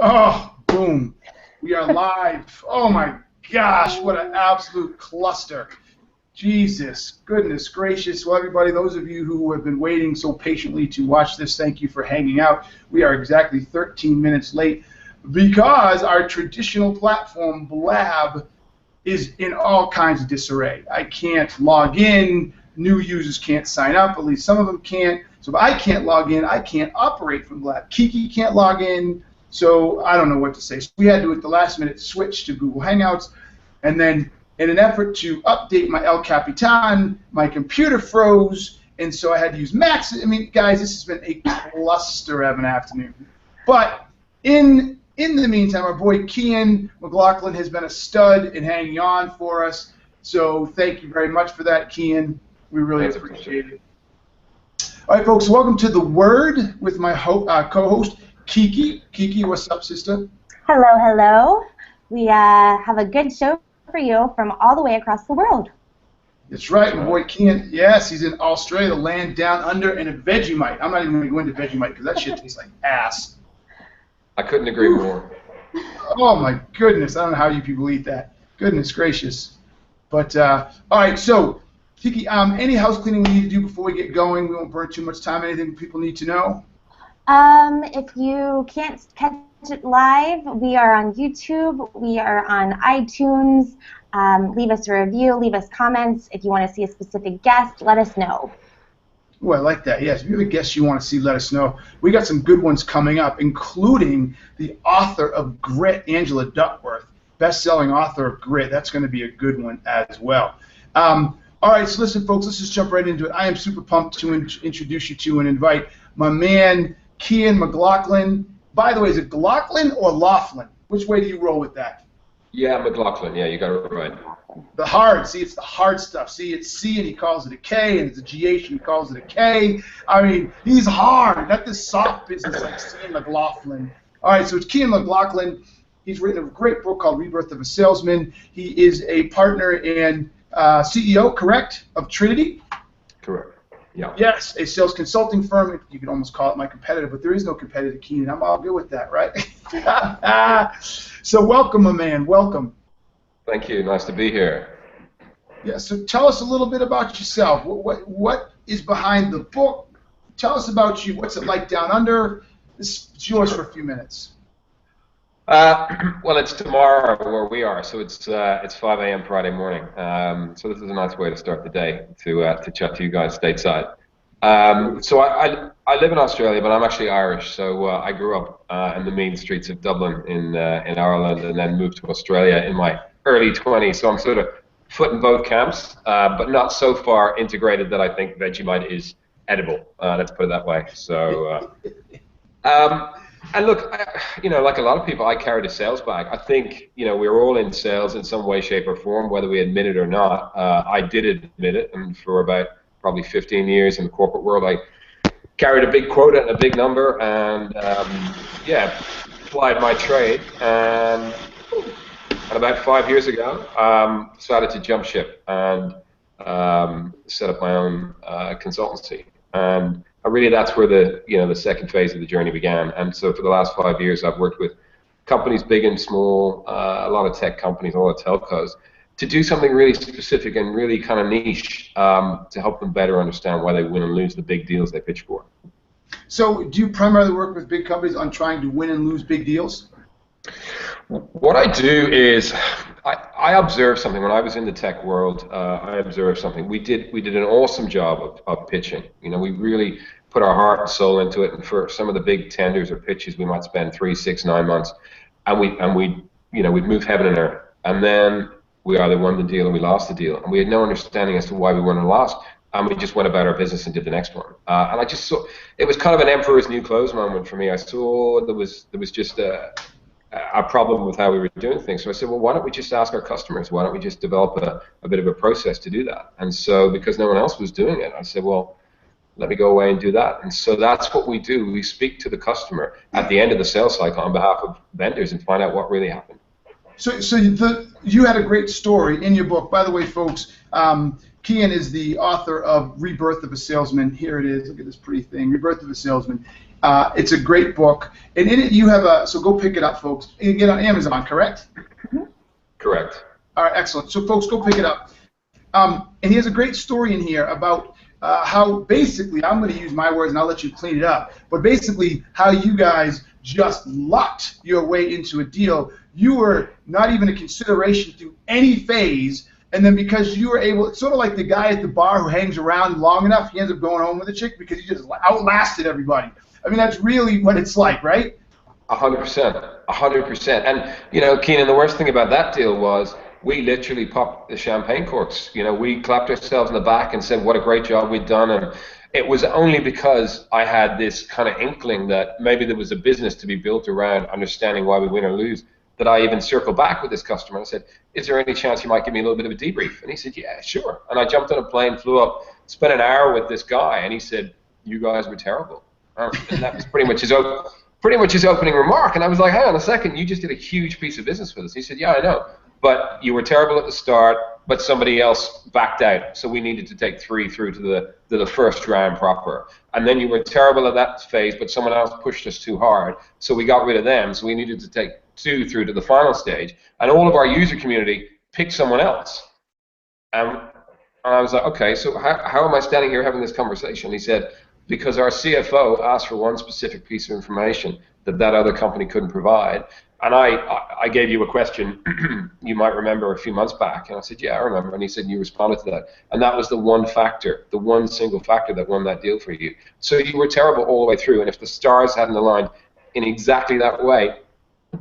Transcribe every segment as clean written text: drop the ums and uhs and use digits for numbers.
Oh, boom. We are live. Oh my gosh, what an absolute cluster. Jesus, goodness gracious. Well, everybody, those of you who have been waiting so patiently to watch this, thank you for hanging out. We are exactly 13 minutes late because our traditional platform, Blab, is in all kinds of disarray. I can't log in. New users can't sign up. At least some of them can't. So if I can't log in, I can't operate from Blab. Kiki can't log in. So I don't know what to say. So we had to, at the last minute, switch to Google Hangouts. And then in an effort to update my El Capitan, my computer froze. And so I had to use Max. I mean, guys, this has been a cluster of an afternoon. But in the meantime, our boy Cian McLoughlin has been a stud in hanging on for us. So thank you very much for that, Cian. We really appreciate it. All right, folks, welcome to The Word with my co-host, Kiki. Kiki, what's up, sister? Hello, hello. We have a good show for you from all the way across the world. That's right, my boy Cian. Yes, he's in Australia, the land down under, and a Vegemite. I'm not even going to go into Vegemite because that shit tastes like ass. I couldn't agree more. Oh my goodness, I don't know how you people eat that. Goodness gracious. But all right, so Kiki, any house cleaning we need to do before we get going? We won't burn too much time. Anything people need to know? If you can't catch it live, we are on YouTube. We are on iTunes. Leave us a review. Leave us comments. If you want to see a specific guest, let us know. Oh, I like that. Yes, if you have a guest you want to see, let us know. We got some good ones coming up, including the author of Grit, Angela Duckworth, best-selling author of Grit. That's going to be a good one as well. All right, so listen, folks, let's just jump right into it. I am super pumped to introduce you to and invite my man, Cian McLoughlin. By the way, is it McLoughlin or Laughlin? Which way do you roll with that? Yeah, McLoughlin. Yeah, you got it right. The hard. See, it's the hard stuff. See, it's C and he calls it a K, and it's a GH and he calls it a K. I mean, he's hard. Not this soft business like Cian McLoughlin. All right, so it's Cian McLoughlin. He's written a great book called Rebirth of a Salesman. He is a partner and CEO, correct, of Trinity? Correct. Yeah. Yes, a sales consulting firm. You could almost call it my competitor, but there is no competitor, Cian. I'm all good with that, right? So welcome, my man. Welcome. Thank you. Nice to be here. Yeah. So tell us a little bit about yourself. What is behind the book? Tell us about you. What's it like down under? It's yours for a few minutes. Well, it's tomorrow where we are, so it's 5 a.m. Friday morning. So this is a nice way to start the day to chat to you guys stateside. So I live in Australia, but I'm actually Irish. So I grew up in the mean streets of Dublin in Ireland, and then moved to Australia in my early 20s. So I'm sort of foot in both camps, but not so far integrated that I think Vegemite is edible. Let's put it that way. So. And look, like a lot of people, I carried a sales bag. I think, we're all in sales in some way, shape, or form, whether we admit it or not. I did admit it, and for about probably 15 years in the corporate world, I carried a big quota and a big number, and applied my trade. And about 5 years ago, decided to jump ship and set up my own consultancy. And really, that's where the second phase of the journey began. And so for the last 5 years, I've worked with companies big and small, a lot of tech companies, a lot of telcos, to do something really specific and really kind of niche to help them better understand why they win and lose the big deals they pitch for. So do you primarily work with big companies on trying to win and lose big deals? What I do is I observe something. When I was in the tech world, I observed something. We did an awesome job of pitching. We really put our heart and soul into it. And for some of the big tenders or pitches, we might spend 3, 6, 9 months, and we'd move heaven and earth. And then we either won the deal or we lost the deal, and we had no understanding as to why we won or lost. And we just went about our business and did the next one. And I just saw it was kind of an emperor's new clothes moment for me. I saw there was just a problem with how we were doing things. So I said, well, why don't we just ask our customers? Why don't we just develop a bit of a process to do that? And so because no one else was doing it, I said, well, let me go away and do that. And so that's what we do. We speak to the customer at the end of the sales cycle on behalf of vendors and find out what really happened. So you had a great story in your book. By the way, folks, Cian is the author of Rebirth of a Salesman. Here it is. Look at this pretty thing, Rebirth of a Salesman. It's a great book, and in it you have so go pick it up, folks. You can get it on Amazon, correct? Correct. All right, excellent. So folks, go pick it up. And he has a great story in here about how basically, I'm going to use my words and I'll let you clean it up, but basically how you guys just lucked your way into a deal. You were not even a consideration through any phase, and then because you were able, it's sort of like the guy at the bar who hangs around long enough, he ends up going home with a chick because he just outlasted everybody. I mean, that's really what it's like, right? 100%. 100%. And, you know, Keenan, the worst thing about that deal was we literally popped the champagne corks. You know, we clapped ourselves in the back and said what a great job we'd done. And it was only because I had this kind of inkling that maybe there was a business to be built around understanding why we win or lose that I even circled back with this customer and said, is there any chance you might give me a little bit of a debrief? And he said, yeah, sure. And I jumped on a plane, flew up, spent an hour with this guy, and he said, you guys were terrible. And that was pretty much his opening remark. And I was like, hang on a second, you just did a huge piece of business with us. He said, yeah, I know. But you were terrible at the start, but somebody else backed out, so we needed to take 3 through to the first round proper. And then you were terrible at that phase, but someone else pushed us too hard, so we got rid of them, so we needed to take 2 through to the final stage. And all of our user community picked someone else. And I was like, okay, so how am I standing here having this conversation? He said, because our CFO asked for one specific piece of information that other company couldn't provide. And I gave you a question you might remember a few months back, and I said, yeah, I remember. And he said, you responded to that. And that was the one factor, the one single factor that won that deal for you. So you were terrible all the way through, and if the stars hadn't aligned in exactly that way,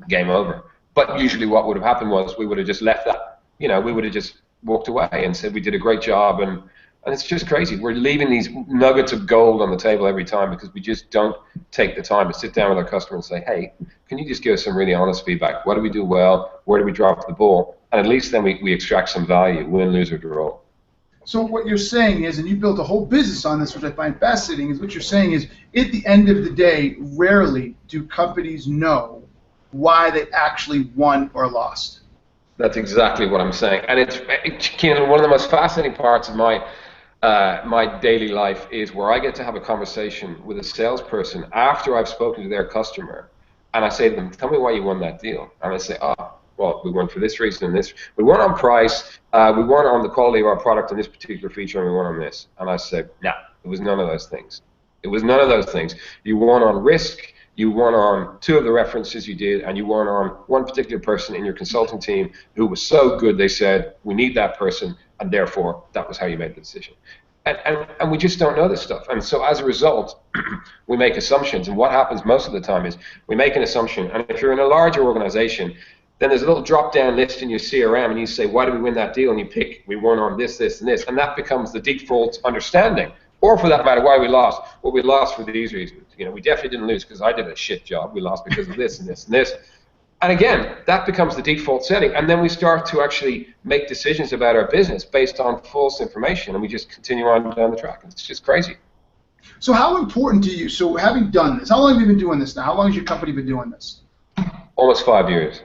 game over. But usually what would have happened was we would have just left that, you know, we would have just walked away and said we did a great job, and it's just crazy. We're leaving these nuggets of gold on the table every time because we just don't take the time to sit down with our customer and say, hey, can you just give us some really honest feedback? What do we do well? Where do we drop the ball? And at least then we extract some value, win, lose, or draw. So what you're saying is, and you built a whole business on this, which I find fascinating, is what you're saying is, at the end of the day, rarely do companies know why they actually won or lost. That's exactly what I'm saying. And it's one of the most fascinating parts of my daily life is where I get to have a conversation with a salesperson after I've spoken to their customer, and I say to them, tell me why you won that deal. And I say, well, we won for this reason and this. We won on price, we won on the quality of our product and this particular feature, and we won on this. And I said, no, it was none of those things. It was none of those things. You won on risk, you won on 2 of the references you did, and you won on one particular person in your consulting team who was so good they said, we need that person, and therefore that was how you made the decision. And we just don't know this stuff. And so as a result, we make assumptions. And what happens most of the time is we make an assumption. And if you're in a larger organization, then there's a little drop-down list in your CRM, and you say, why did we win that deal? And you pick, we won on this, this, and this. And that becomes the default understanding. Or for that matter, why we lost. Well, we lost for these reasons. You know, we definitely didn't lose because I did a shit job. We lost because of this and this and this. And again, that becomes the default setting. And then we start to actually make decisions about our business based on false information, and we just continue on down the track. It's just crazy. So how important to you, so having done this, how long have you been doing this now? How long has your company been doing this? Almost 5 years.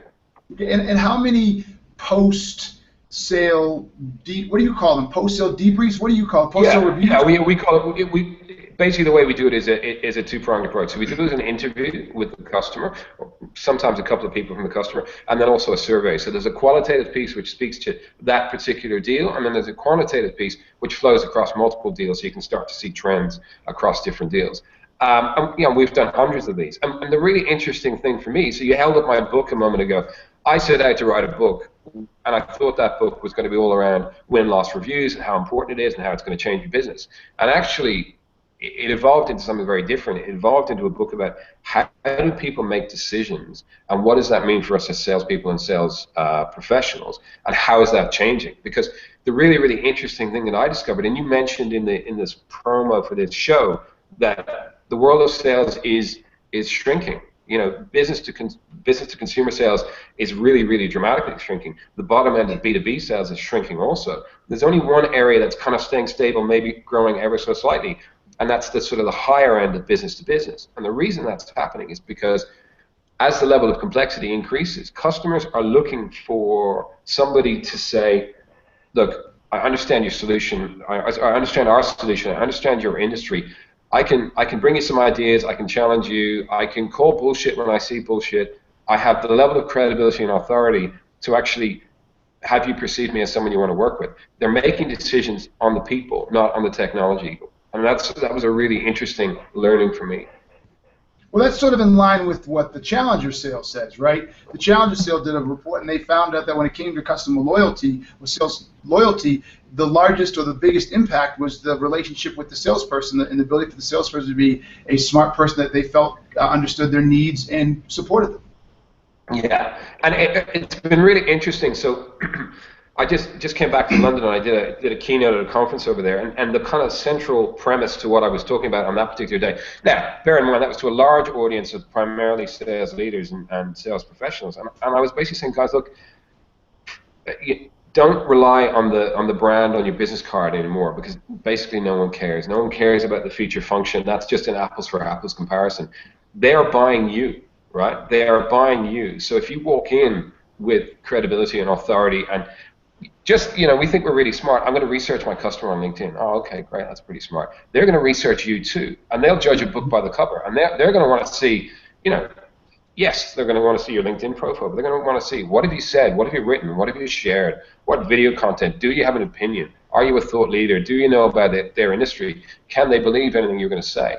And how many post-sale, what do you call them? Post-sale debriefs? What do you call it? Post-sale reviews? Yeah, we call it, basically the way we do it is a 2-pronged approach. So we do an interview with the customer, sometimes a couple of people from the customer, and then also a survey. So there's a qualitative piece which speaks to that particular deal, and then there's a quantitative piece which flows across multiple deals, so you can start to see trends across different deals. And, you know, we've done hundreds of these. And the really interesting thing for me, so you held up my book a moment ago. I set out to write a book, and I thought that book was going to be all around win-loss reviews and how important it is and how it's going to change your business. And actually, it evolved into something very different. It evolved into a book about how do people make decisions, and what does that mean for us as salespeople and sales professionals, and how is that changing? Because the really, really interesting thing that I discovered, and you mentioned in this promo for this show, that the world of sales is shrinking. You know, business to consumer sales is really, really dramatically shrinking. The bottom end of B2B sales is shrinking also. There's only one area that's kind of staying stable, maybe growing ever so slightly, and that's the sort of the higher end of business to business. And the reason that's happening is because as the level of complexity increases, customers are looking for somebody to say, look, I understand your solution, I understand our solution, I understand your industry, I can bring you some ideas. I can challenge you. I can call bullshit when I see bullshit. I have the level of credibility and authority to actually have you perceive me as someone you want to work with. They're making decisions on the people, not on the technology. And that was a really interesting learning for me. Well, that's sort of in line with what the Challenger sale says, right? The Challenger sale did a report, and they found out that when it came to customer loyalty, or sales loyalty, the largest or the biggest impact was the relationship with the salesperson and the ability for the salesperson to be a smart person that they felt understood their needs and supported them. Yeah, and it's been really interesting. So I just came back from London, and I did a keynote at a conference over there, and the kind of central premise to what I was talking about on that particular day. Now, bear in mind that was to a large audience of primarily sales leaders and sales professionals, and I was basically saying, guys, look, you don't rely on the brand on your business card anymore, because basically no one cares. No one cares about the feature function. That's just an apples for apples comparison. They are buying you. Right? They are buying you. So if you walk in with credibility and authority and just, we think we're really smart. I'm going to research my customer on LinkedIn. Oh, okay, great. That's pretty smart. They're going to research you too. And they'll judge a book by the cover. And they're going to want to see, yes, they're going to want to see your LinkedIn profile, but they're going to want to see, what have you said? What have you written? What have you shared? What video content? Do you have an opinion? Are you a thought leader? Do you know about their industry? Can they believe anything you're going to say?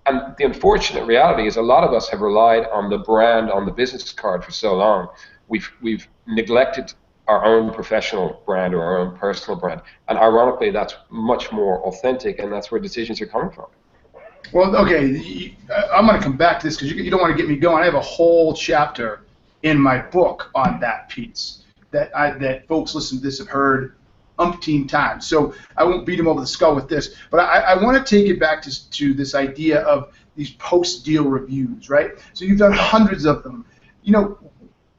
And the unfortunate reality is a lot of us have relied on the brand, on the business card for so long. We've neglected our own professional brand or our own personal brand. And ironically, that's much more authentic, and that's where decisions are coming from. Well, okay, I'm going to come back to this because you don't want to get me going. I have a whole chapter in my book on that piece that folks listening to this have heard umpteen times. So I won't beat him over the skull with this, but I want to take it back to this idea of these post-deal reviews, right? So you've done hundreds of them.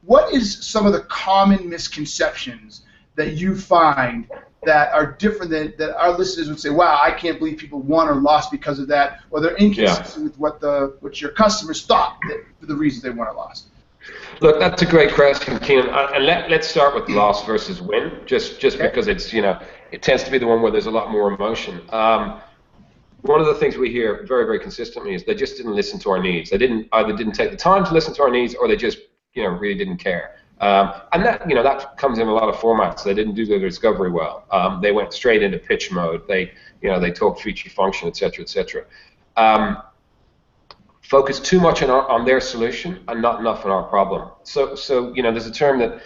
What is some of the common misconceptions that you find that are different that our listeners would say, wow, I can't believe people won or lost because of that, or they're inconsistent with what your customers thought for the reasons they won or lost? Look, that's a great question, Cian. And let's start with loss versus win, just because it's, it tends to be the one where there's a lot more emotion. One of the things we hear very, very consistently is they just didn't listen to our needs. They either didn't take the time to listen to our needs, or they just, really didn't care. And that comes in a lot of formats. They didn't do their discovery well. They went straight into pitch mode. They talked feature function, et cetera, et cetera. Focus too much on their solution and not enough on our problem. So there's a term that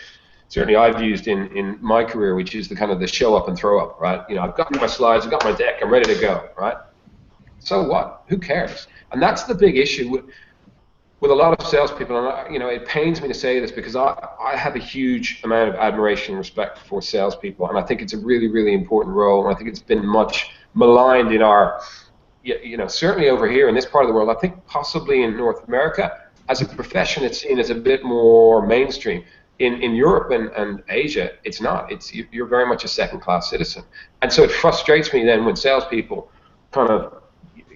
certainly I've used in my career, which is the kind of the show up and throw up, right? I've got my slides, I've got my deck, I'm ready to go, right? So what? Who cares? And that's the big issue with a lot of salespeople. And it pains me to say this because I have a huge amount of admiration and respect for salespeople, and I think it's a really, really important role. And I think it's been much maligned in our certainly over here in this part of the world. I think possibly in North America, as a profession, it's seen as a bit more mainstream. In Europe and Asia, it's not. You're very much a second-class citizen. And so it frustrates me then when salespeople kind of,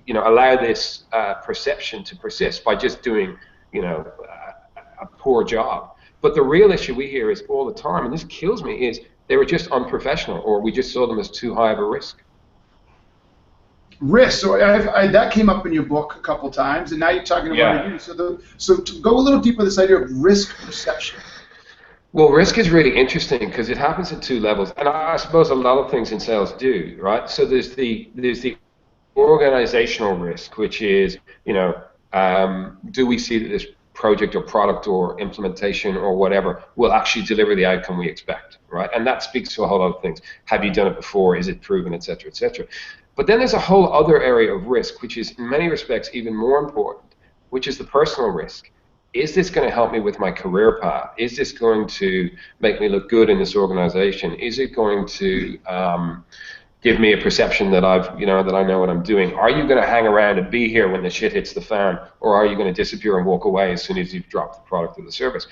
allow this perception to persist by just doing, a poor job. But the real issue we hear is all the time, and this kills me, is they were just unprofessional, or we just saw them as too high of a risk. Risk. So that came up in your book a couple times, and now you're talking about it. So to go a little deeper, this idea of risk perception. Well, risk is really interesting because it happens at two levels, and I suppose a lot of things in sales do, right? So there's the organizational risk, which is, do we see that this project or product or implementation or whatever will actually deliver the outcome we expect, right? And that speaks to a whole lot of things. Have you done it before? Is it proven, et cetera, et cetera? But then there's a whole other area of risk, which is in many respects even more important, which is the personal risk. Is this going to help me with my career path? Is this going to make me look good in this organization? Is it going to give me a perception that that I know what I'm doing? Are you going to hang around and be here when the shit hits the fan, or are you going to disappear and walk away as soon as you've dropped the product or the service?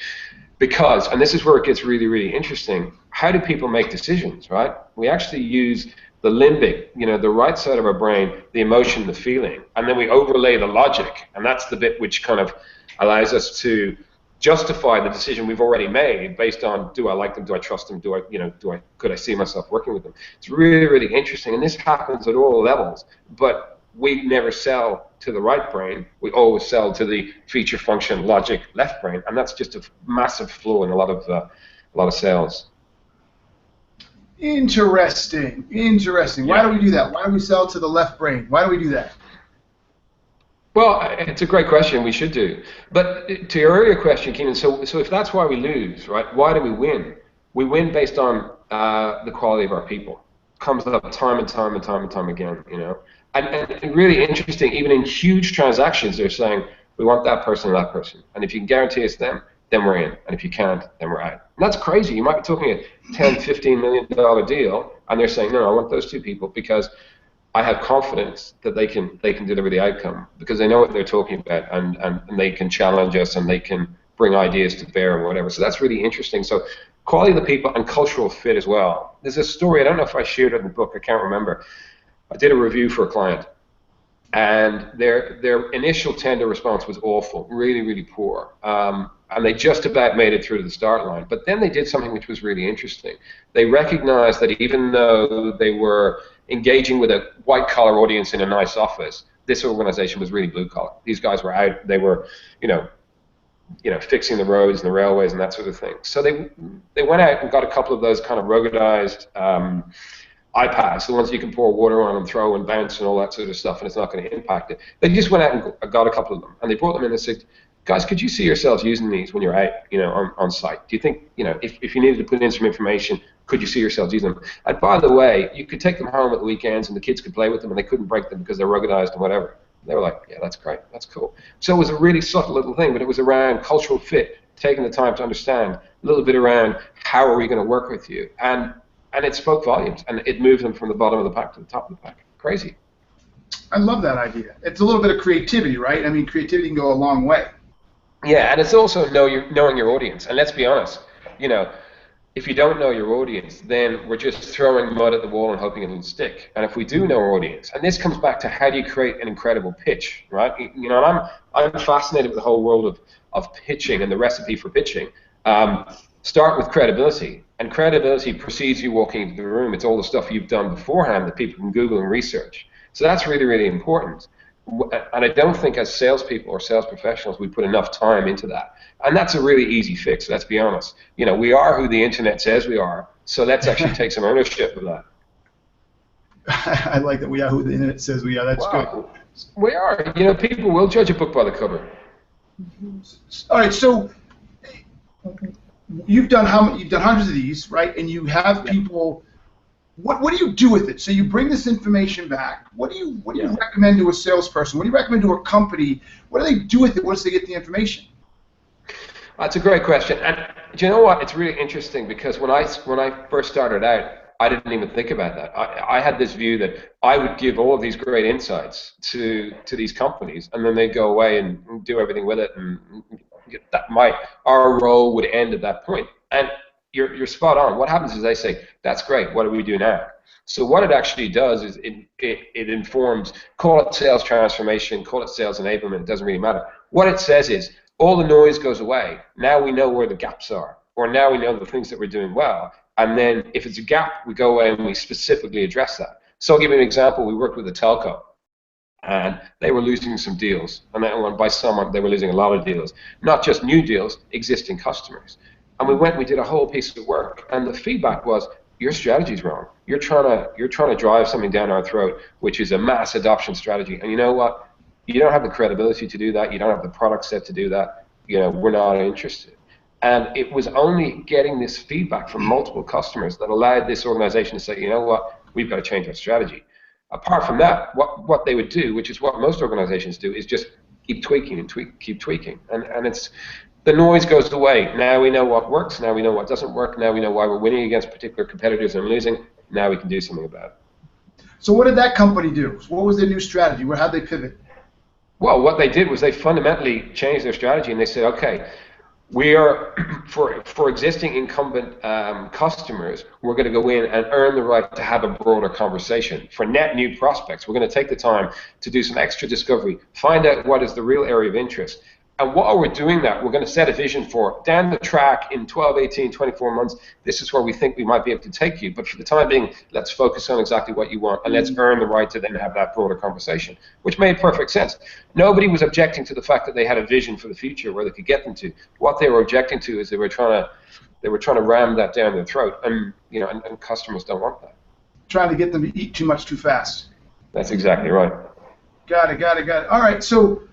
Because, and this is where it gets really, really interesting, how do people make decisions, right? We actually use the limbic, the right side of our brain, the emotion, the feeling, and then we overlay the logic, and that's the bit which kind of allows us to justify the decision we've already made based on, do I like them, do I trust them, could I see myself working with them? It's really, really interesting, and this happens at all levels, but we never sell to the right brain. We always sell to the feature, function, logic, left brain, and that's just a massive flaw in a lot of sales. Interesting. Interesting. Why do we do that? Why do we sell to the left brain? Why do we do that? Well, it's a great question. We should do. But to your earlier question, Keenan, so if that's why we lose, right? Why do we win? We win based on the quality of our people. Comes up time and time again, you know. And really interesting, even in huge transactions, they're saying, we want that person or that person. And if you can guarantee it's them, then we're in. And if you can't, then we're out. And that's crazy. You might be talking a $10, $15 million deal, and they're saying, no, I want those two people because I have confidence that they can deliver the outcome because they know what they're talking about and they can challenge us and they can bring ideas to bear or whatever. So that's really interesting. So quality of the people and cultural fit as well. There's a story, I don't know if I shared it in the book, I can't remember. I did a review for a client and their initial tender response was awful, really, really poor. And they just about made it through to the start line. But then they did something which was really interesting. They recognized that even though they were engaging with a white-collar audience in a nice office, this organization was really blue-collar. These guys were out, they were, you know, fixing the roads and the railways and that sort of thing. So they went out and got a couple of those kind of ruggedized iPads, the ones you can pour water on and throw and bounce and all that sort of stuff, and it's not going to impact it. They just went out and got a couple of them, and they brought them in and said, guys, could you see yourselves using these when you're out, you know, on site? Do you think, you know, if you needed to put in some information, could you see yourselves using them? And by the way, you could take them home at the weekends and the kids could play with them and they couldn't break them because they're ruggedized and whatever. And they were like, yeah, that's great, that's cool. So it was a really subtle little thing, but it was around cultural fit, taking the time to understand, a little bit around how are we going to work with you. And it spoke volumes and it moved them from the bottom of the pack to the top of the pack. Crazy. I love that idea. It's a little bit of creativity, right? I mean, creativity can go a long way. Yeah, and it's also knowing your audience. And let's be honest, you know, if you don't know your audience, then we're just throwing mud at the wall and hoping it'll stick. And if we do know our audience, and this comes back to how do you create an incredible pitch, right? You know, and I'm fascinated with the whole world of pitching and the recipe for pitching. Start with credibility, and credibility precedes you walking into the room. It's all the stuff you've done beforehand that people can Google and research. So that's really, really important. And I don't think as salespeople or sales professionals we put enough time into that. And that's a really easy fix, let's be honest. You know, we are who the internet says we are, so let's actually take some ownership of that. I like that we are who the internet says we are. That's good. We are. You know, people will judge a book by the cover. All right, so you've done hundreds of these, right? And you have people. What do you do with it? So you bring this information back. What do you recommend to a salesperson? What do you recommend to a company? What do they do with it once they get the information? That's a great question. And do you know what? It's really interesting because when I first started out, I didn't even think about that. I had this view that I would give all of these great insights to these companies, and then they'd go away and do everything with it, and our role would end at that point. And you're spot on. What happens is they say, that's great, what do we do now? So what it actually does is it informs, call it sales transformation, call it sales enablement, it doesn't really matter. What it says is, all the noise goes away. Now we know where the gaps are, or now we know the things that we're doing well. And then if it's a gap, we go away and we specifically address that. So I'll give you an example. We worked with a telco, and they were losing some deals. And by someone, they were losing a lot of deals. Not just new deals, existing customers. And we did a whole piece of work, and the feedback was, your strategy's wrong. You're trying to drive something down our throat, which is a mass adoption strategy. And you know what? You don't have the credibility to do that. You don't have the product set to do that. You know, we're not interested. And it was only getting this feedback from multiple customers that allowed this organization to say, you know what? We've got to change our strategy. Apart from that, what they would do, which is what most organizations do, is just keep tweaking and keep tweaking. And it's the noise goes away. Now we know what works. Now we know what doesn't work. Now we know why we're winning against particular competitors and losing. Now we can do something about it. So what did that company do? What was their new strategy? How'd they pivot? Well, what they did was they fundamentally changed their strategy, and they said, okay, we are, for existing incumbent customers, we're going to go in and earn the right to have a broader conversation. For net new prospects, we're going to take the time to do some extra discovery, find out what is the real area of interest, And while we're doing that, we're going to set a vision for down the track in 12, 18, 24 months, this is where we think we might be able to take you. But for the time being, let's focus on exactly what you want, and let's earn the right to then have that broader conversation, which made perfect sense. Nobody was objecting to the fact that they had a vision for the future where they could get them to. What they were objecting to is they were trying to ram that down their throat, and and customers don't want that. Trying to get them to eat too much too fast. That's exactly right. Got it. All right, so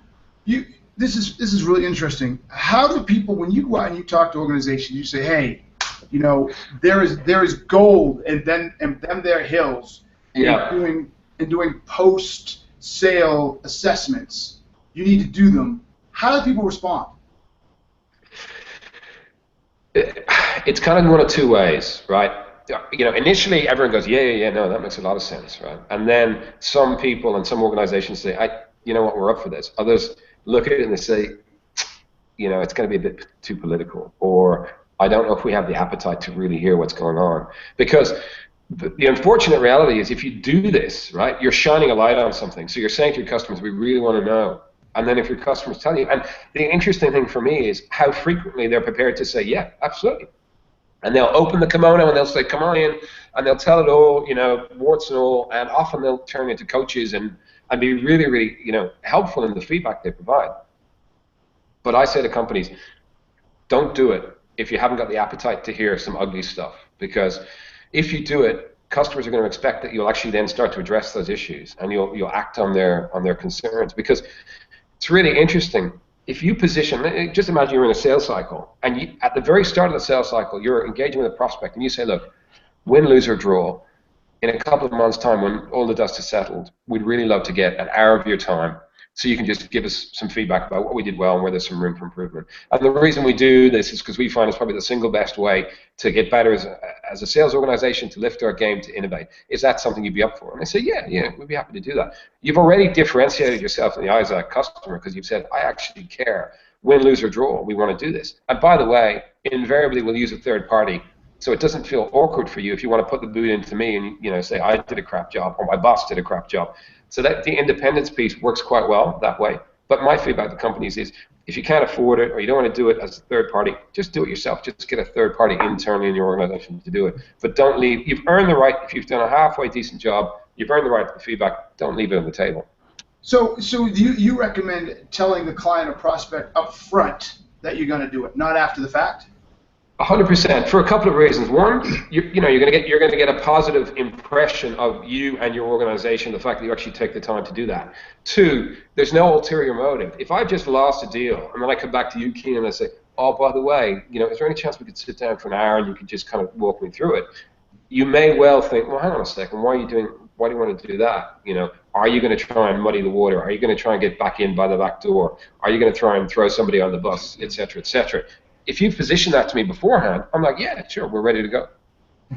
this is really interesting. How do people, when you go out and you talk to organizations, you say, hey, there is gold and then there are hills. Yeah. In doing post-sale assessments, you need to do them. How do people respond? It's kind of one of two ways, right? Initially everyone goes, yeah, no, that makes a lot of sense, right? And then some people and some organizations say, you know what, we're up for this. Others look at it and they say, it's going to be a bit too political, or I don't know if we have the appetite to really hear what's going on. Because the unfortunate reality is if you do this, right, you're shining a light on something. So you're saying to your customers, we really want to know. And then if your customers tell you, and the interesting thing for me is how frequently they're prepared to say, yeah, absolutely. And they'll open the kimono and they'll say, come on in, and they'll tell it all, warts and all, and often they'll turn into coaches and be really, really, helpful in the feedback they provide. But I say to companies, don't do it if you haven't got the appetite to hear some ugly stuff, because if you do it, customers are going to expect that you'll actually then start to address those issues and you'll act on their concerns. Because it's really interesting. If you position, just imagine you're in a sales cycle, and at the very start of the sales cycle, you're engaging with a prospect, and you say, look, win, lose, or draw, in a couple of months' time when all the dust is settled, we'd really love to get an hour of your time so you can just give us some feedback about what we did well and where there's some room for improvement. And the reason we do this is because we find it's probably the single best way to get better as a sales organization, to lift our game, to innovate. Is that something you'd be up for? And they say, yeah, we'd be happy to do that. You've already differentiated yourself in the eyes of that customer because you've said, I actually care. Win, lose, or draw, we want to do this. And by the way, invariably we'll use a third party, so it doesn't feel awkward for you if you want to put the boot into me and say, I did a crap job, or my boss did a crap job. So that the independence piece works quite well that way. But my feedback to companies is, if you can't afford it or you don't want to do it as a third party, just do it yourself. Just get a third party internally in your organization to do it. But don't leave. You've earned the right. If you've done a halfway decent job, you've earned the right to the feedback. Don't leave it on the table. So you recommend telling the client or prospect up front that you're going to do it, not after the fact? 100%, for a couple of reasons. One, you're going to get a positive impression of you and your organization, the fact that you actually take the time to do that. Two, there's no ulterior motive. If I just lost a deal and then I come back to you, Cian, and I say, oh, by the way, is there any chance we could sit down for an hour and you could just kind of walk me through it? You may well think, well, hang on a second, why do you want to do that? Are you going to try and muddy the water? Are you going to try and get back in by the back door? Are you going to try and throw somebody on the bus, et cetera, et cetera? If you position that to me beforehand, I'm like, yeah, sure, we're ready to go.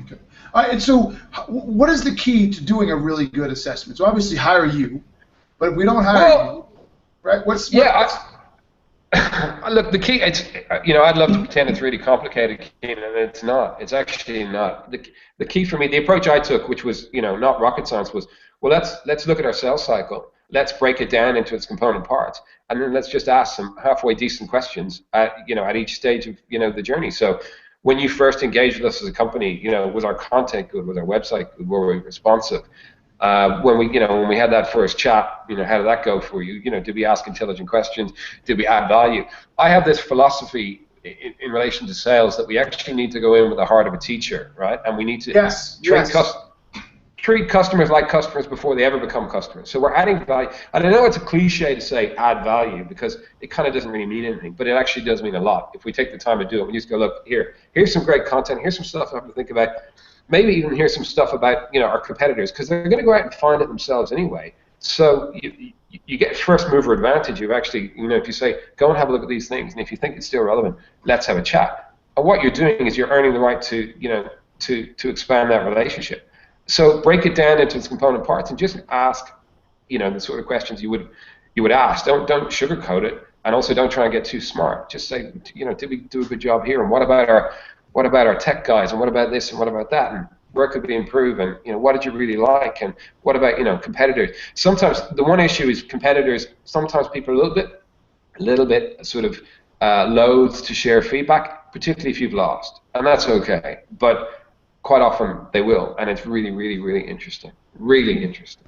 Okay. All right, and so what is the key to doing a really good assessment? So obviously hire you, but if we don't hire you, right, look, the key, I'd love to pretend it's really complicated, and it's not. It's actually not. The key for me, the approach I took, which was, not rocket science, was, well, let's look at our sales cycle. Let's break it down into its component parts, and then let's just ask some halfway decent questions at each stage of the journey. So when you first engaged with us as a company, was our content good? Was our website good? Were we responsive? When we had that first chat, how did that go for you? Did we ask intelligent questions? Did we add value? I have this philosophy in relation to sales that we actually need to go in with the heart of a teacher, right? And we need to treat customers like customers before they ever become customers. So we're adding value. And I know it's a cliche to say add value because it kind of doesn't really mean anything, but it actually does mean a lot. If we take the time to do it, we just go, look, here's some great content, here's some stuff I have to think about, maybe even here's some stuff about our competitors, because they're going to go out and find it themselves anyway. So you get first mover advantage of actually, if you say, go and have a look at these things, and if you think it's still relevant, let's have a chat. And what you're doing is you're earning the right to expand that relationship. So break it down into its component parts and just ask, the sort of questions you would ask. Don't sugarcoat it, and also don't try and get too smart. Just say, did we do a good job here? And what about our tech guys? And what about this? And what about that? And where could we improve? And what did you really like? And what about competitors? Sometimes the one issue is competitors. Sometimes people are a little bit a little bit sort of loath to share feedback, particularly if you've lost, and that's okay. But quite often they will, and it's really, really, really interesting. Really interesting.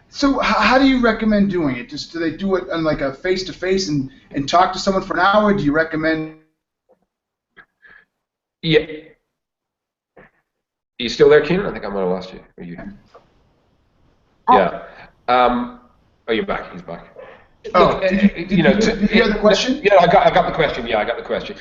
So how do you recommend doing it? Just do they do it on like a face-to-face and talk to someone for an hour? Do you recommend? Yeah. Are you still there, Keenan? I think I might have lost you. Are you? Yeah. Oh, you're back. He's back. Oh, Look, did you hear the question? Yeah, I got the question. Yeah, I got the question.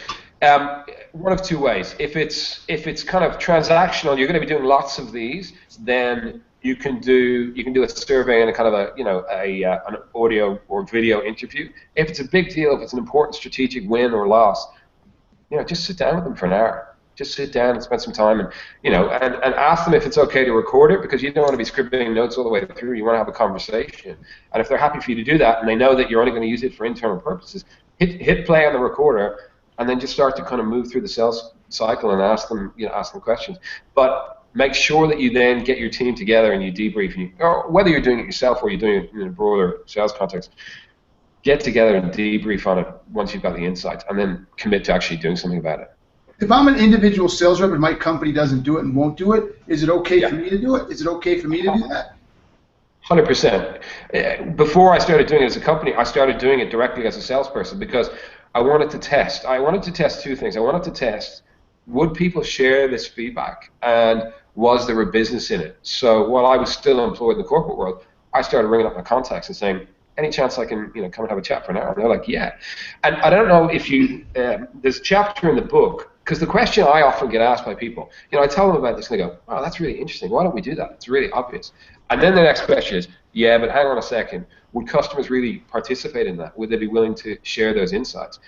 One of two ways. If it's kind of transactional, you're going to be doing lots of these. Then you can do a survey and a kind of an audio or video interview. If it's a big deal, if it's an important strategic win or loss, just sit down with them for an hour. Just sit down and spend some time, and and ask them if it's okay to record it, because you don't want to be scribbling notes all the way through. You want to have a conversation, and if they're happy for you to do that, and they know that you're only going to use it for internal purposes, hit play on the recorder, and then just start to kind of move through the sales cycle and ask them questions. But make sure that you then get your team together and you debrief, or whether you're doing it yourself or you're doing it in a broader sales context, get together and debrief on it once you've got the insights, and then commit to actually doing something about it. If I'm an individual sales rep and my company doesn't do it and won't do it, is it okay for me to do it? Is it okay for me to do that? 100%. Before I started doing it as a company, I started doing it directly as a salesperson, because I wanted to test. I wanted to test two things. I wanted to test, would people share this feedback, and was there a business in it? So while I was still employed in the corporate world, I started ringing up my contacts and saying, any chance I can come and have a chat for an hour? And they're like, yeah. And I don't know if there's a chapter in the book, because the question I often get asked by people, I tell them about this and they go, oh, that's really interesting. Why don't we do that? It's really obvious. And then the next question is, yeah, but hang on a second. Would customers really participate in that? Would they be willing to share those insights?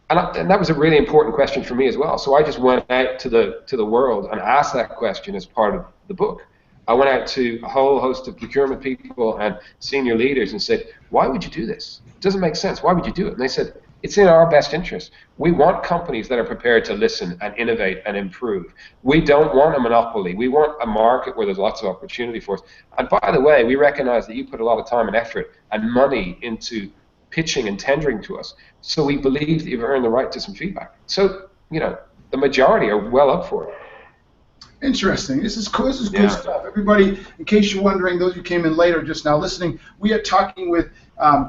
And that was a really important question for me as well. So I just went out to the world and asked that question as part of the book. I went out to a whole host of procurement people and senior leaders and said, why would you do this? It doesn't make sense. Why would you do it? And they said, it's in our best interest. We want companies that are prepared to listen and innovate and improve. We don't want a monopoly. We want a market where there's lots of opportunity for us. And by the way, we recognize that you put a lot of time and effort and money into pitching and tendering to us. So we believe that you've earned the right to some feedback. So, the majority are well up for it. Interesting. This is cool. This is good stuff. Everybody, in case you're wondering, those who came in later just now listening, we are talking with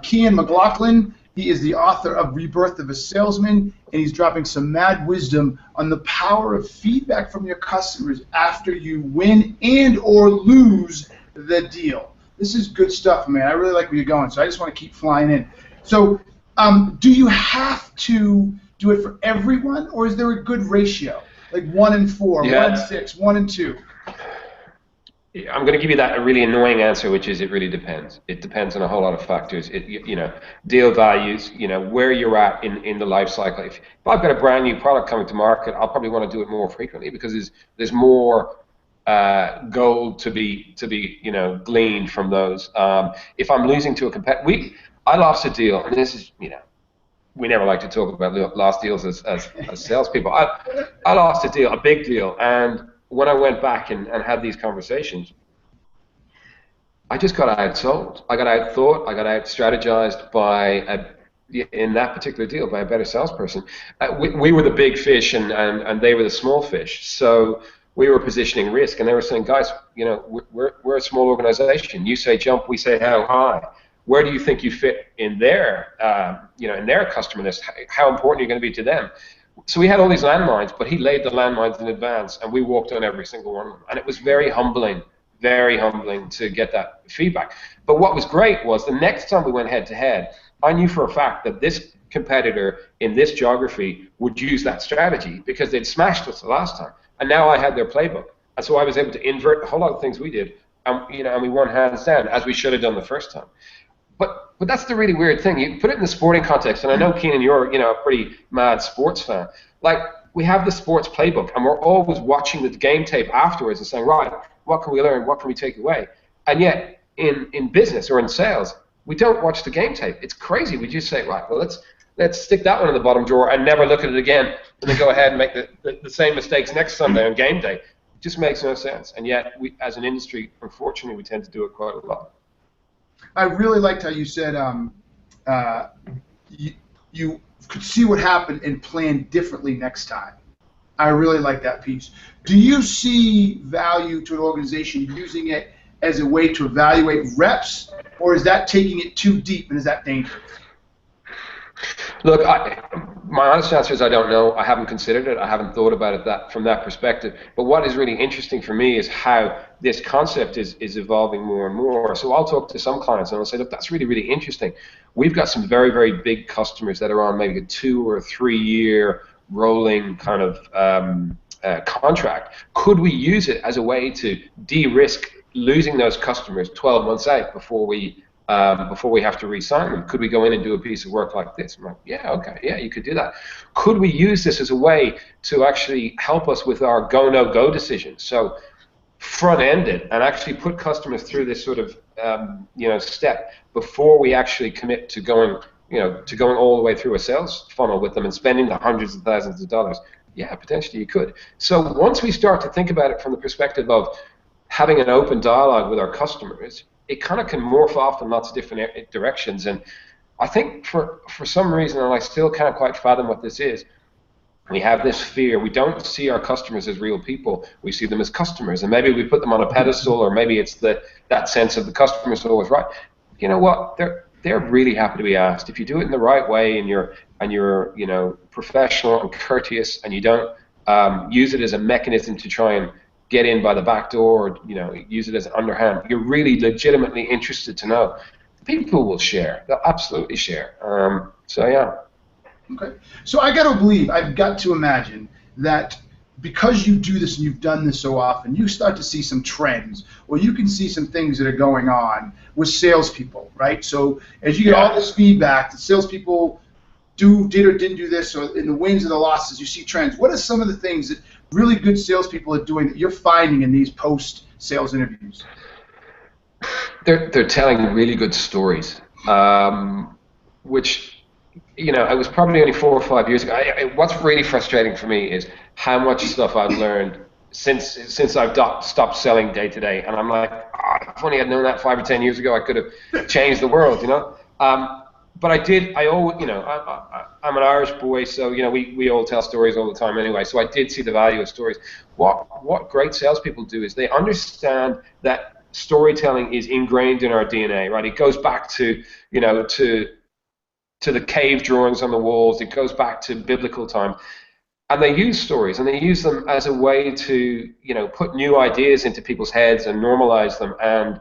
Cian McLoughlin. He is the author of Rebirth of a Salesman, and he's dropping some mad wisdom on the power of feedback from your customers after you win and or lose the deal. This is good stuff, man. I really like where you're going, so I just want to keep flying in. So do you have to do it for everyone, or is there a good ratio? Like 1 and 4, 1 and 6, 1 and 2. I'm going to give you a really annoying answer, which is it really depends. It depends on a whole lot of factors. Deal values, where you're at in the life cycle. If I've got a brand new product coming to market, I'll probably want to do it more frequently, because there's more gold to be gleaned from those. If I'm losing to a competitor, I lost a deal, and this is we never like to talk about lost deals as salespeople. I lost a deal, a big deal, and when I went back and had these conversations, I just got outsold. I got outthought. I got out-strategized in that particular deal by a better salesperson. We were the big fish, and they were the small fish. So we were positioning risk, and they were saying, guys, we're a small organization. You say jump, we say how high. Where do you think you fit in their, in their customer list? How important are you going to be to them? So we had all these landmines, but he laid the landmines in advance, and we walked on every single one of them. And it was very humbling to get that feedback. But what was great was the next time we went head-to-head, I knew for a fact that this competitor in this geography would use that strategy, because they'd smashed us the last time. And now I had their playbook. And so I was able to invert a whole lot of things we did, and we won hands down, as we should have done the first time. But that's the really weird thing. You put it in the sporting context, and I know, Keenan, you're a pretty mad sports fan. Like, we have the sports playbook, and we're always watching the game tape afterwards and saying, right, what can we learn? What can we take away? And yet, in business or in sales, we don't watch the game tape. It's crazy. We just say, right, well, let's stick that one in the bottom drawer and never look at it again, and then go ahead and make the same mistakes next Sunday on game day. It just makes no sense. And yet, we, as an industry, unfortunately, we tend to do it quite a lot. I really liked how you said you could see what happened and plan differently next time. I really like that piece. Do you see value to an organization using it as a way to evaluate reps, or is that taking it too deep and is that dangerous? Look, my honest answer is I don't know. I haven't considered it. I haven't thought about it from that perspective. But what is really interesting for me is how this concept is evolving more and more. So I'll talk to some clients and I'll say, look, that's really, really interesting. We've got some very, very big customers that are on maybe a 2 or 3 year rolling kind of contract. Could we use it as a way to de-risk losing those customers 12 months out before we have to re-sign them? Could we go in and do a piece of work like this? I'm like, yeah, okay, yeah, you could do that. Could we use this as a way to actually help us with our go, no go decisions? So front-end it and actually put customers through this sort of step before we actually commit to going all the way through a sales funnel with them and spending the hundreds of thousands of dollars. Yeah, potentially you could. So once we start to think about it from the perspective of having an open dialogue with our customers, it kind of can morph off in lots of different directions. And I think for some reason, and I still can't quite fathom what this is, we have this fear. We don't see our customers as real people. We see them as customers. And maybe we put them on a pedestal, or maybe it's that sense of the customer's always right. You know what? They're really happy to be asked. If you do it in the right way and you're professional and courteous, and you don't use it as a mechanism to try and get in by the back door, or use it as an underhand, you're really legitimately interested to know, people will share. They'll absolutely share. So yeah. Okay. So I've got to imagine that because you do this and you've done this so often, you start to see some trends, or you can see some things that are going on with salespeople, right? So as you get all this feedback, that salespeople did or didn't do this, or in the wins and the losses, you see trends. What are some of the things that really good salespeople are doing that you're finding in these post-sales interviews? They're telling really good stories, which, it was probably only 4 or 5 years ago. What's really frustrating for me is how much stuff I've learned since I've stopped selling day to day, and I'm like, if only I'd known that 5 or 10 years ago, I could have changed the world, But I'm an Irish boy, so we all tell stories all the time anyway. So I did see the value of stories. What great salespeople do is they understand that storytelling is ingrained in our DNA, right? It goes back to to the cave drawings on the walls. It goes back to biblical time, and they use stories, and they use them as a way to put new ideas into people's heads and normalize them and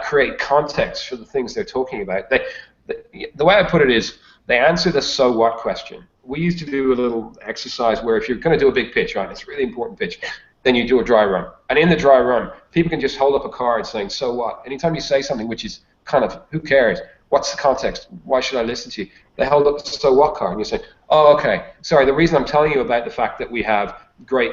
create context for the things they're talking about. The way I put it is, they answer the so what question. We used to do a little exercise where if you're going to do a big pitch, right, it's a really important pitch, then you do a dry run. And in the dry run, people can just hold up a card saying, so what? Anytime you say something which is kind of, who cares? What's the context? Why should I listen to you? They hold up the so what card and you say, oh, okay, sorry, the reason I'm telling you about the fact that we have great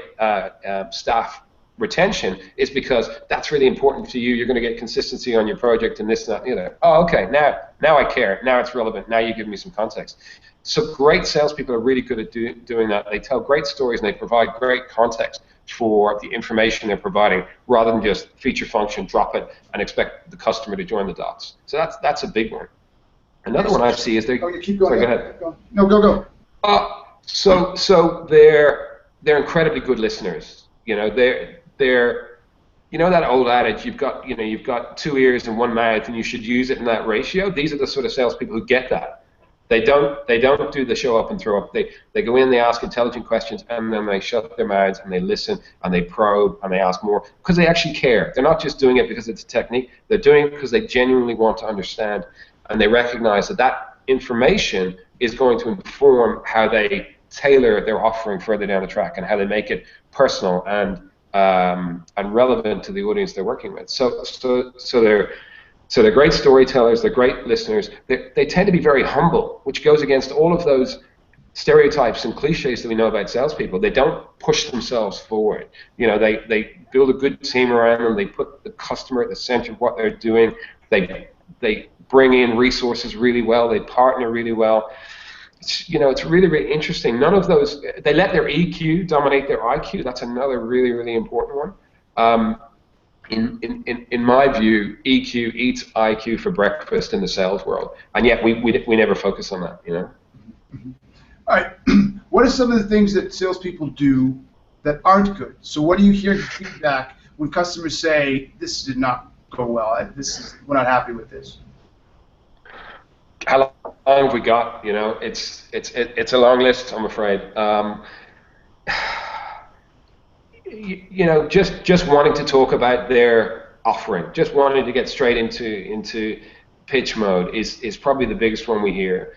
staff retention is because that's really important to you. You're going to get consistency on your project and this and that. Oh, okay, now I care. Now it's relevant. Now you give me some context. So great salespeople are really good at doing that. They tell great stories and they provide great context for the information they're providing, rather than just feature function, drop it, and expect the customer to join the dots. So that's a big one. Another one I see is they. Oh, you keep going. Sorry, go ahead. No, go. So they're incredibly good listeners. They're that old adage, you've got 2 ears and 1 mouth and you should use it in that ratio. These are the sort of salespeople who get that. They don't do the show up and throw up. They go in, they ask intelligent questions, and then they shut their mouths and they listen and they probe and they ask more because they actually care. They're not just doing it because it's a technique. They're doing it because they genuinely want to understand, and they recognize that information is going to inform how they tailor their offering further down the track and how they make it personal and relevant to the audience they're working with. So they're great storytellers, they're great listeners. They tend to be very humble, which goes against all of those stereotypes and cliches that we know about salespeople. They don't push themselves forward. They build a good team around them. They put the customer at the center of what they're doing. They bring in resources really well. They partner really well. It's really, really interesting. None of those, they let their EQ dominate their IQ. That's another really, really important one. in my view, EQ eats IQ for breakfast in the sales world, and yet we never focus on that, you know. All right. What are some of the things that salespeople do that aren't good? So what do you hear feedback when customers say this did not go well? We're not happy with this. How long have we got? You know, it's a long list, I'm afraid. You know, just wanting to talk about their offering, just wanting to get straight into pitch mode is probably the biggest one we hear.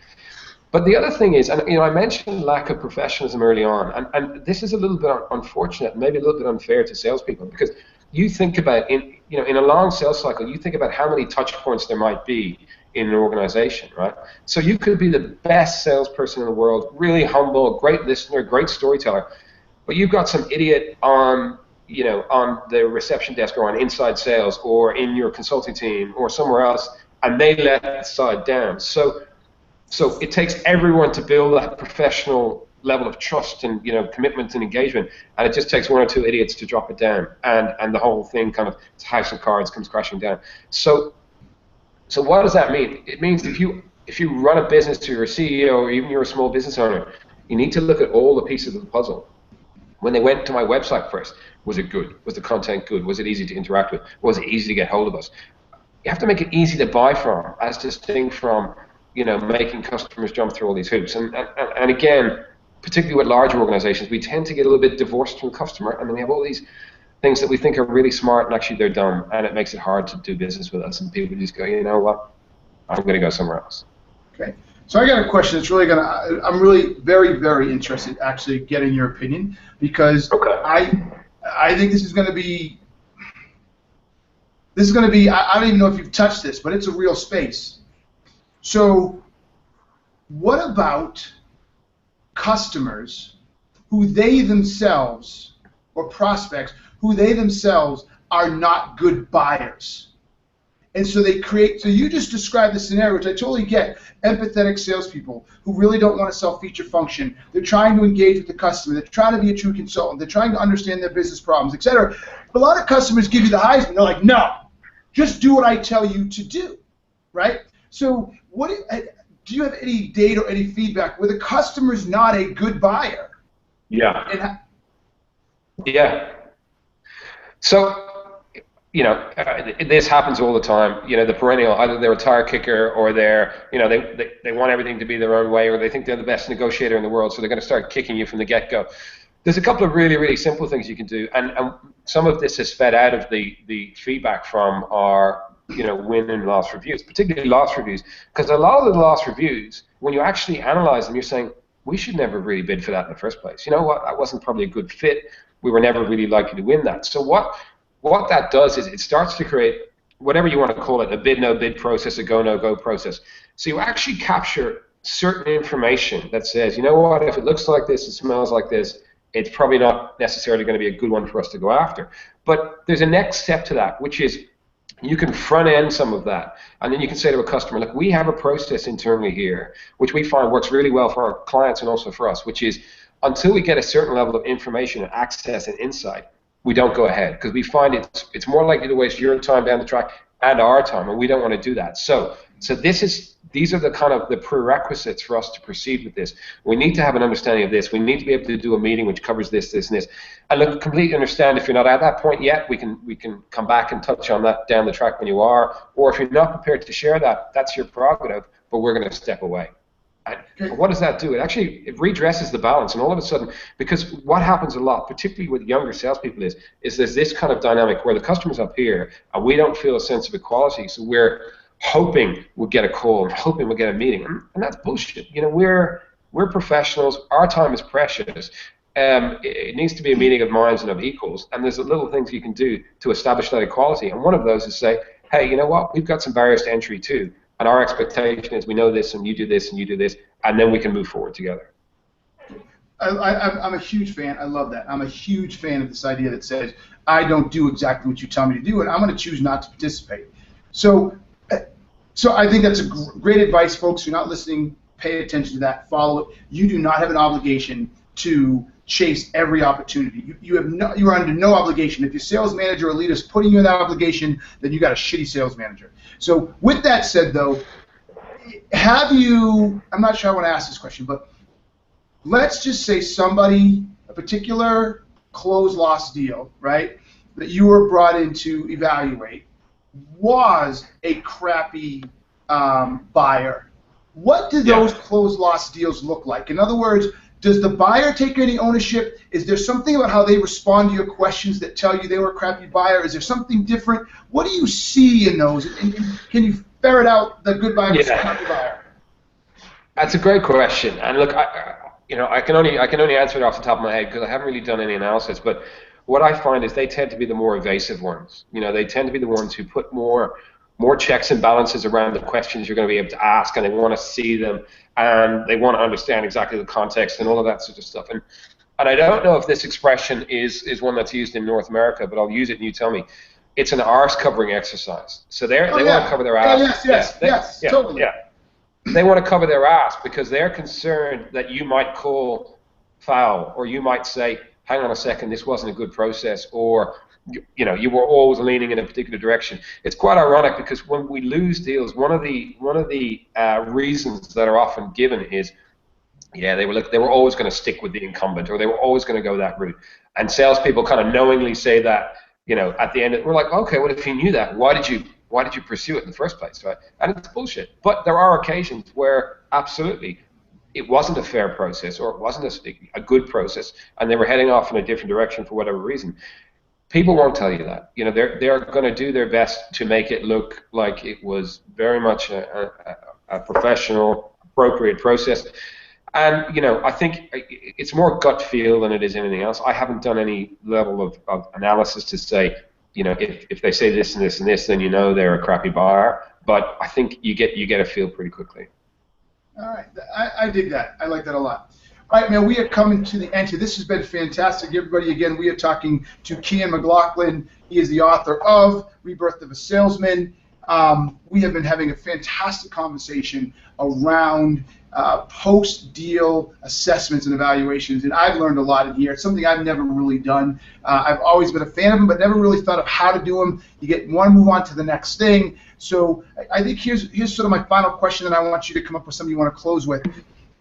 But the other thing is, and you know, I mentioned lack of professionalism early on, and this is a little bit unfortunate, maybe a little bit unfair to salespeople, because you think about in a long sales cycle, you think about how many touch points there might be in an organization, right? So you could be the best salesperson in the world, really humble, great listener, great storyteller, but you've got some idiot on the reception desk or on inside sales or in your consulting team or somewhere else, and they let the side down. So it takes everyone to build that professional level of trust and commitment and engagement, and it just takes one or two idiots to drop it down, and the whole thing kind of, it's a house of cards, comes crashing down. So what does that mean? It means if you run a business, or you're a CEO, or even you're a small business owner, you need to look at all the pieces of the puzzle. When they went to my website first, was it good? Was the content good? Was it easy to interact with? Was it easy to get hold of us? You have to make it easy to buy from, as distinct from making customers jump through all these hoops. And again, particularly with larger organizations, we tend to get a little bit divorced from the customer, and then we have all these things that we think are really smart, and actually they're dumb, and it makes it hard to do business with us, and people just go, you know what, I'm going to go somewhere else. Okay. So I got a question that's really I'm really very, very interested actually getting your opinion, because I think this is going to be, I don't even know if you've touched this, but it's a real space. So what about customers who they themselves, or prospects, who they themselves are not good buyers? And so they create, so you just described the scenario, which I totally get, empathetic salespeople who really don't want to sell feature function. They're trying to engage with the customer. They're trying to be a true consultant. They're trying to understand their business problems, etc. But a lot of customers give you the Heisman. They're like, no, just do what I tell you to do, right? So do you have any data or any feedback where the customer's not a good buyer? Yeah. Yeah. So, this happens all the time. The perennial, either they're a tire kicker, or they want everything to be their own way, or they think they're the best negotiator in the world, so they're going to start kicking you from the get-go. There's a couple of really, really simple things you can do, and some of this is fed out of the feedback from our win and loss reviews, particularly loss reviews, because a lot of the loss reviews, when you actually analyze them, you're saying, we should never really bid for that in the first place. You know what? That wasn't probably a good fit. We were never really likely to win that. So what that does is it starts to create whatever you want to call it, a bid no bid process, a go no go process. So you actually capture certain information that says, you know what, if it looks like this, it smells like this, it's probably not necessarily going to be a good one for us to go after. But there's a next step to that, which is you can front end some of that, and then you can say to a customer, look, we have a process internally here, which we find works really well for our clients and also for us, which is until we get a certain level of information and access and insight, we don't go ahead, because we find it's more likely to waste your time down the track and our time, and we don't want to do that. So these are the kind of the prerequisites for us to proceed with this. We need to have an understanding of this. We need to be able to do a meeting which covers this, this, and this. And look, completely understand if you're not at that point yet, we can come back and touch on that down the track when you are. Or if you're not prepared to share that, that's your prerogative, but we're going to step away. And what does that do? It redresses the balance, and all of a sudden, because what happens a lot, particularly with younger salespeople, is there's this kind of dynamic where the customer's up here, and we don't feel a sense of equality, so we're hoping we'll get a call, hoping we'll get a meeting, and that's bullshit. We're professionals. Our time is precious. It needs to be a meeting of minds and of equals, and there's little things you can do to establish that equality, and one of those is say, hey, you know what? We've got some barriers to entry too. And our expectation is we know this, and you do this, and you do this, and then we can move forward together. I'm a huge fan. I love that. I'm a huge fan of this idea that says, I don't do exactly what you tell me to do, and I'm going to choose not to participate. So I think that's great advice, folks. If you're not listening, pay attention to that. Follow it. You do not have an obligation to chase every opportunity. You are under no obligation. If your sales manager or leader is putting you in that obligation, then you got a shitty sales manager. So with that said, though, have you? I'm not sure I want to ask this question, but let's just say somebody, a particular close-loss deal, right, that you were brought in to evaluate, was a crappy buyer. What do those close-loss deals look like? In other words, does the buyer take any ownership? Is there something about how they respond to your questions that tell you they were a crappy buyer? Is there something different? What do you see in those? And can you ferret out the good buyer versus crappy buyer? That's a great question. And look, I can only answer it off the top of my head because I haven't really done any analysis. But what I find is they tend to be the more evasive ones. They tend to be the ones who put more checks and balances around the questions you're going to be able to ask, and they want to see them, and they want to understand exactly the context and all of that sort of stuff. And I don't know if this expression is one that's used in North America, but I'll use it and you tell me. It's an arse covering exercise. So they want to cover their ass. Yes, totally. Yeah. They want to cover their ass because they're concerned that you might call foul, or you might say, hang on a second, this wasn't a good process, or you were always leaning in a particular direction. It's quite ironic because when we lose deals, one of the reasons that are often given is, they were always going to stick with the incumbent, or they were always going to go that route. And salespeople kind of knowingly say that, at the end, we're like, okay, well, if you knew that, why did you pursue it in the first place, right? And it's bullshit. But there are occasions where absolutely it wasn't a fair process, or it wasn't a good process, and they were heading off in a different direction for whatever reason. People won't tell you that. They're going to do their best to make it look like it was very much a professional, appropriate process. And I think it's more gut feel than it is anything else. I haven't done any level of analysis to say, if they say this and this and this, then they're a crappy buyer. But I think you get a feel pretty quickly. All right, I dig that. I like that a lot. All right, man, we are coming to the end here. This has been fantastic. Everybody, again, we are talking to Cian McLoughlin. He is the author of Rebirth of a Salesman. We have been having a fantastic conversation around post-deal assessments and evaluations, and I've learned a lot in here. It's something I've never really done. I've always been a fan of them, but never really thought of how to do them. You want to move on to the next thing. So I think here's sort of my final question, and I want you to come up with something you want to close with.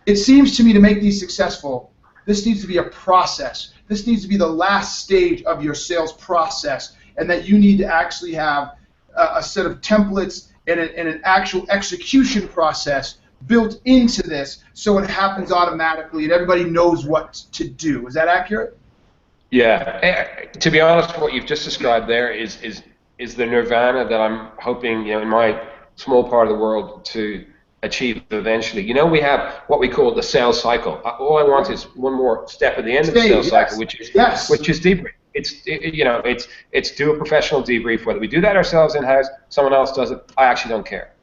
It seems to me to make these successful, this needs to be a process. This needs to be the last stage of your sales process, and that you need to actually have a set of templates and an actual execution process built into this, so it happens automatically and everybody knows what to do. Is that accurate? Yeah. To be honest, what you've just described there is the nirvana that I'm hoping, in my small part of the world to achieve eventually. We have what we call the sales cycle. All I want is one more step at the end of the sales cycle, which is debrief. It's do a professional debrief. Whether we do that ourselves in-house, someone else does it, I actually don't care.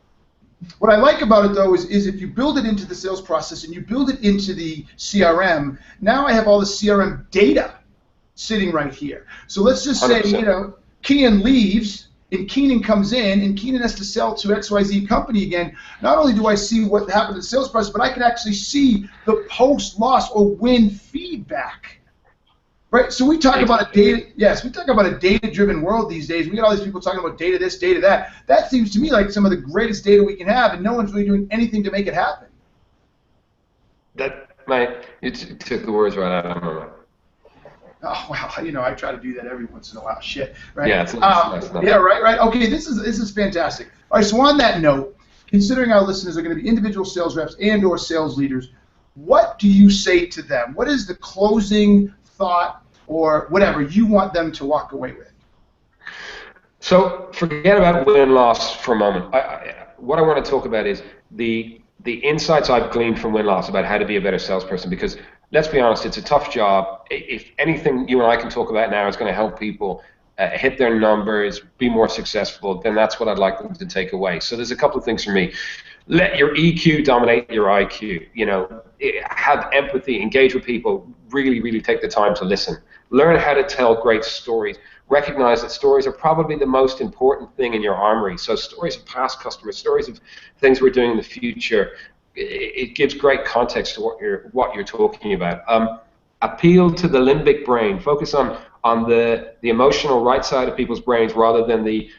What I like about it, though, is if you build it into the sales process and you build it into the CRM, now I have all the CRM data sitting right here. So let's just say, 100%. Cian leaves and Keenan comes in and Keenan has to sell to XYZ company again. Not only do I see what happened in the sales process, but I can actually see the post-loss or win feedback. Right, so we talk about a data-driven world these days. We get all these people talking about data this, data that. That seems to me like some of the greatest data we can have, and no one's really doing anything to make it happen. You took the words right out of my mouth. Oh wow, I try to do that every once in a while. Shit, right? Yeah, it's nice. Yeah, right. Okay, this is fantastic. All right, so on that note, considering our listeners are going to be individual sales reps and/or sales leaders, what do you say to them? What is the closing thought or whatever you want them to walk away with? So forget about win-loss for a moment. What I want to talk about is the insights I've gleaned from win-loss about how to be a better salesperson, because let's be honest, it's a tough job. If anything you and I can talk about now is going to help people hit their numbers, be more successful, then that's what I'd like them to take away. So there's a couple of things for me. Let your EQ dominate your IQ. Have empathy, engage with people, really, really take the time to listen. Learn how to tell great stories. Recognize that stories are probably the most important thing in your armory. So stories of past customers, stories of things we're doing in the future, it gives great context to what you're talking about. appeal to the limbic brain, focus on the emotional right side of people's brains rather than the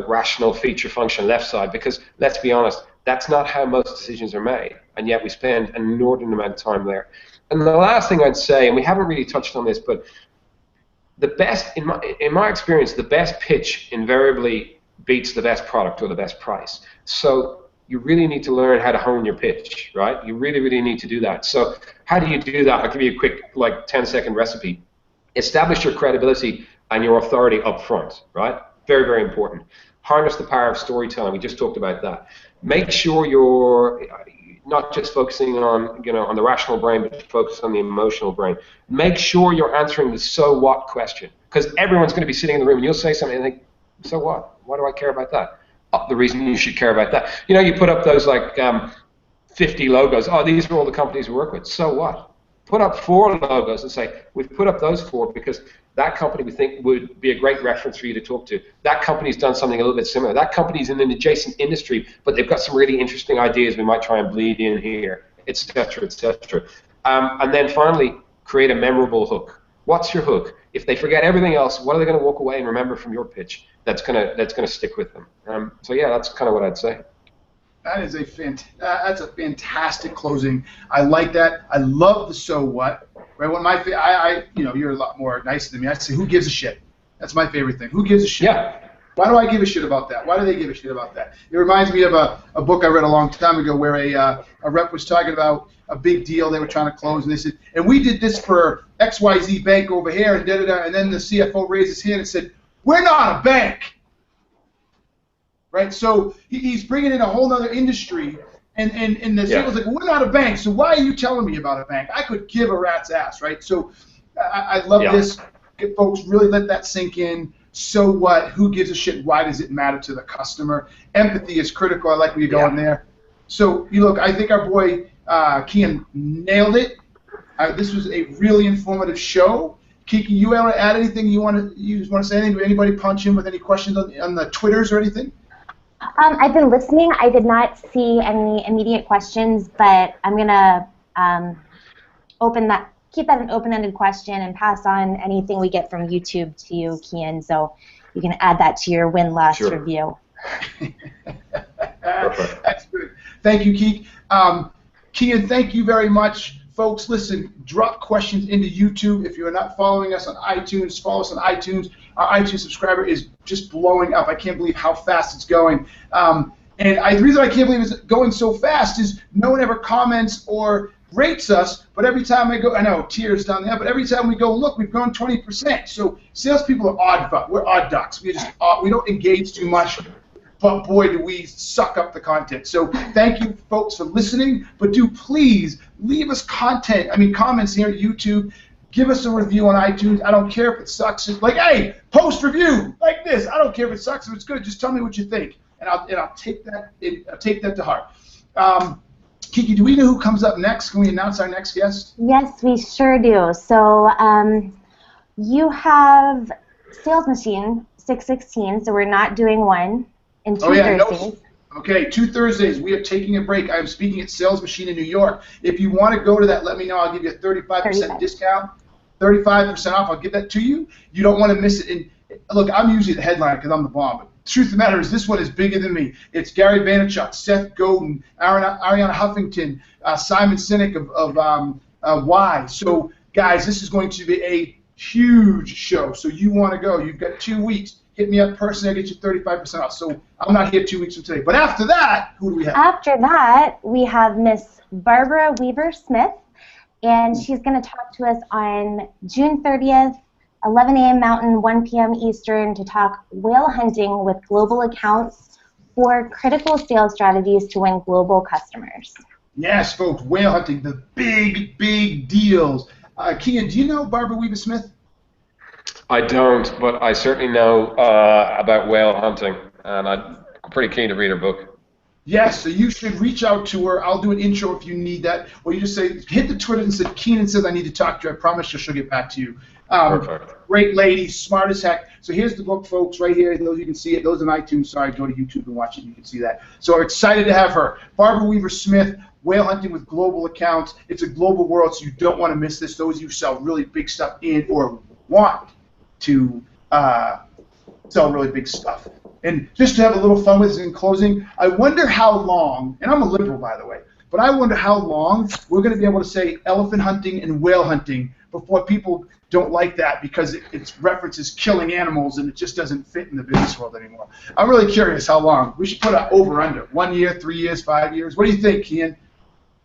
rational feature function left side, because let's be honest, that's not how most decisions are made, and yet we spend an inordinate amount of time there. And the last thing I'd say, and we haven't really touched on this, but the best, in my experience, the best pitch invariably beats the best product or the best price. So you really need to learn how to hone your pitch, right? You really, really need to do that. So how do you do that? I'll give you a quick, 10-second recipe. Establish your credibility and your authority up front, right? Very, very important. Harness the power of storytelling. We just talked about that. Make sure you're not just focusing on, on the rational brain, but focus on the emotional brain. Make sure you're answering the so what question, because everyone's going to be sitting in the room and you'll say something and think, so what? Why do I care about that? Oh, the reason you should care about that. You put up those 50 logos. Oh, these are all the companies we work with. So what? Put up 4 logos and say, we've put up those 4 because that company we think would be a great reference for you to talk to. That company's done something a little bit similar. That company's in an adjacent industry, but they've got some really interesting ideas we might try and bleed in here, et cetera, et cetera. And then finally, create a memorable hook. What's your hook? If they forget everything else, what are they going to walk away and remember from your pitch that's going to stick with them? So yeah, that's kind of what I'd say. That is that's a fantastic closing. I like that. I love the so what. Right? When you're a lot more nicer than me. I say, who gives a shit? That's my favorite thing. Who gives a shit? Yeah. Why do I give a shit about that? Why do they give a shit about that? It reminds me of a book I read a long time ago where a rep was talking about a big deal they were trying to close, and they said, and we did this for XYZ bank over here, and da-da-da, and then the CFO raised his hand and said, we're not a bank. Right? So he's bringing in a whole other industry, and the CFO's like, we're not a bank, so why are you telling me about a bank? I could give a rat's ass, right? So I love this. Folks, really let that sink in. So what? Who gives a shit? Why does it matter to the customer? Empathy is critical. I like where you're going there. So look, I think our boy Cian nailed it. This was a really informative show. Kiki, you want to add anything you want to say? Anything? Anybody punch in with any questions on the Twitters or anything? I've been listening. I did not see any immediate questions, but I'm gonna keep that an open-ended question and pass on anything we get from YouTube to you, Cian, so you can add that to your win-loss review. That's good. Thank you, Keith. Cian, thank you very much. Folks, listen, drop questions into YouTube. If you're not following us on iTunes, follow us on iTunes. Our iTunes subscriber is just blowing up. I can't believe how fast it's going. And the reason I can't believe it's going so fast is no one ever comments or rates us, but every time I go, I know, tears down there, but every time we go, look, we've grown 20%. So salespeople are we're odd ducks. We don't engage too much, but boy, do we suck up the content. So thank you, folks, for listening, but do please leave us comments here at YouTube. Give us a review on iTunes. I don't care if it sucks. It's like, hey, post review like this. I don't care if it sucks, if it's good. Just tell me what you think, and I'll take that to heart. Kiki, do we know who comes up next? Can we announce our next guest? Yes, we sure do. So you have Sales Machine 616, so we're not doing one in 2 Thursdays. Okay, 2 Thursdays. We are taking a break. I'm speaking at Sales Machine in New York. If you want to go to that, let me know. I'll give you a 35% discount, 35% off. I'll give that to you. You don't want to miss it. And look, I'm usually the headliner because I'm the bomb. But the truth of the matter is this one is bigger than me. It's Gary Vaynerchuk, Seth Godin, Ariana Huffington, Simon Sinek of Y. So, guys, this is going to be a huge show. So you want to go. You've got 2 weeks. Hit me up personally. I'll get you 35% off. So I'm not here 2 weeks from today. But after that, who do we have? After that, we have Miss Barbara Weaver-Smith, and she's going to talk to us on June 30th, 11 a.m. Mountain, 1 p.m. Eastern, to talk whale hunting with global accounts for critical sales strategies to win global customers. Yes, folks, whale hunting, the big, big deals. Cian, do you know Barbara Weaver-Smith? I don't, but I certainly know about whale hunting, and I'm pretty keen to read her book. Yes, so you should reach out to her. I'll do an intro if you need that. Or you just say, hit the Twitter and say, Keenan says I need to talk to you. I promise she'll get back to you. Perfect. Great lady, smart as heck. So here's the book, folks, right here. Those you can see it. Those on iTunes. Sorry, go to YouTube and watch it. You can see that. So we're excited to have her. Barbara Weaver-Smith, whale hunting with global accounts. It's a global world, so you don't want to miss this. Those of you who sell really big stuff in or want to sell really big stuff. And just to have a little fun with this in closing, I wonder how long, and I'm a liberal, by the way, but I wonder how long we're going to be able to say elephant hunting and whale hunting before people don't like that because it references killing animals and it just doesn't fit in the business world anymore. I'm really curious how long. We should put an over-under. 1 year, 3 years, 5 years. What do you think, Cian?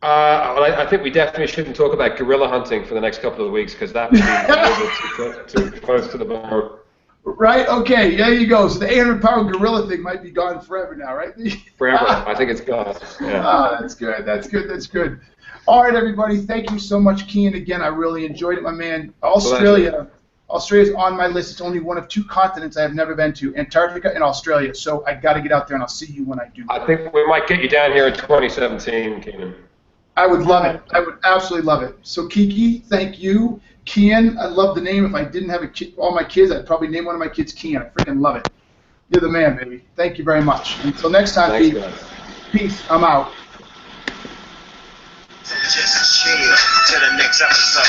Well, I think we definitely shouldn't talk about gorilla hunting for the next couple of weeks because that would be a little bit too close to the bone. Right? Okay, there you go. So the 800-pound gorilla thing might be gone forever now, right? Forever. I think it's gone. Yeah. That's good. That's good. That's good. All right, everybody. Thank you so much, Cian. Again, I really enjoyed it, my man. Australia's on my list. It's only one of 2 continents I have never been to, Antarctica and Australia. So I got to get out there, and I'll see you when I do. I think we might get you down here in 2017, Keenan. I would love it. I would absolutely love it. So Kiki, thank you. Cian, I love the name. If I didn't have all my kids, I'd probably name one of my kids Cian. I freaking love it. You're the man, baby. Thank you very much. Until next time, Thanks, guys. Peace. I'm out. Just chill till the next episode.